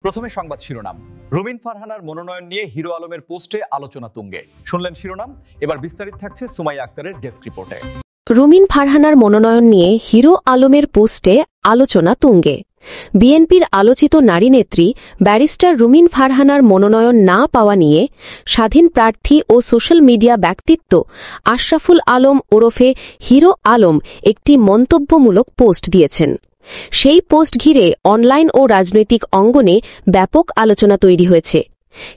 প্রথমে সংবাদ শিরোনাম। রুমিন ফারহানার মনোনয়ন নিয়ে হিরো আলমের পোস্টে আলোচনা তুঙ্গে। শুনলেন শিরোনাম, এবার বিস্তারিত থাকছে সুমাইয়া আক্তারের ডেস্ক রিপোর্টে। রুমিন ফারহানার মনোনয়ন নিয়ে হিরো আলমের পোস্টে আলোচনা তুঙ্গে। বিএনপির আলোচিত নারী নেত্রী ব্যারিস্টার রুমিন ফারহানার মনোনয়ন না পাওয়া নিয়ে স্বাধীন প্রার্থী ও সোশ্যাল মিডিয়া ব্যক্তিত্ব আশরাফুল আলম ওরফে হিরো আলম একটি মন্তব্যমূলক পোস্ট দিয়েছেন। সেই পোস্ট ঘিরে অনলাইন ও রাজনৈতিক অঙ্গনে ব্যাপক আলোচনা তৈরি হয়েছে।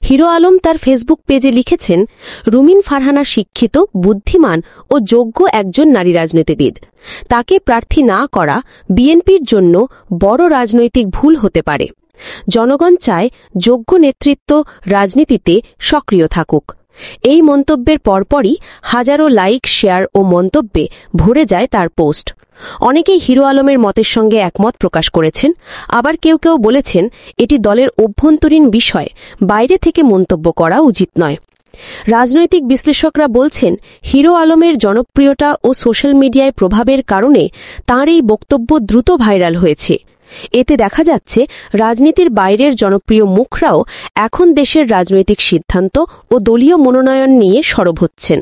হিরো আলম তার ফেসবুক পেজে লিখেছেন, রুমিন ফারহানা শিক্ষিত, বুদ্ধিমান ও যোগ্য একজন নারী রাজনীতিবিদ। তাকে প্রার্থী না করা বিএনপির জন্য বড় রাজনৈতিক ভুল হতে পারে। জনগণ চায় যোগ্য নেতৃত্ব রাজনীতিতে সক্রিয় থাকুক। এই মন্তব্যের পরপরই হাজারো লাইক, শেয়ার ও মন্তব্যে ভরে যায় তার পোস্ট। অনেকেই হিরো আলমের মতের সঙ্গে একমত প্রকাশ করেছেন, আবার কেউ কেউ বলেছেন এটি দলের অভ্যন্তরীণ বিষয়, বাইরে থেকে মন্তব্য করা উচিত নয়। রাজনৈতিক বিশ্লেষকরা বলছেন, হিরো আলমের জনপ্রিয়তা ও সোশ্যাল মিডিয়ায় প্রভাবের কারণে তাঁর এই বক্তব্য দ্রুত ভাইরাল হয়েছে। এতে দেখা যাচ্ছে রাজনীতির বাইরের জনপ্রিয় মুখরাও এখন দেশের রাজনৈতিক সিদ্ধান্ত ও দলীয় মনোনয়ন নিয়ে সরব হচ্ছেন।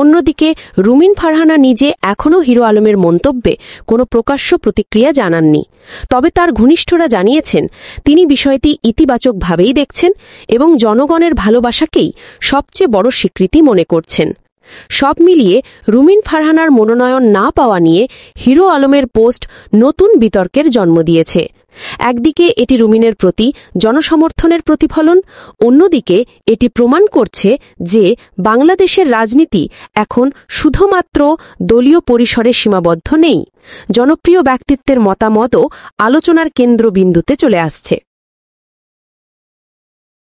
অন্যদিকে রুমিন ফারহানা নিজে এখনও হিরো আলমের মন্তব্যে কোনো প্রকাশ্য প্রতিক্রিয়া জানাননি। তবে তার ঘনিষ্ঠরা জানিয়েছেন, তিনি বিষয়টি ইতিবাচকভাবেই দেখছেন এবং জনগণের ভালোবাসাকেই সবচেয়ে বড় স্বীকৃতি মনে করছেন। সব মিলিয়ে রুমিন ফারহানার মনোনয়ন না পাওয়া নিয়ে হিরো আলমের পোস্ট নতুন বিতর্কের জন্ম দিয়েছে। একদিকে এটি রুমিনের প্রতি জনসমর্থনের প্রতিফলন, অন্যদিকে এটি প্রমাণ করছে যে বাংলাদেশের রাজনীতি এখন শুধুমাত্র দলীয় পরিসরে সীমাবদ্ধ নেই। জনপ্রিয় ব্যক্তিত্বের মতামতও আলোচনার কেন্দ্রবিন্দুতে চলে আসছে।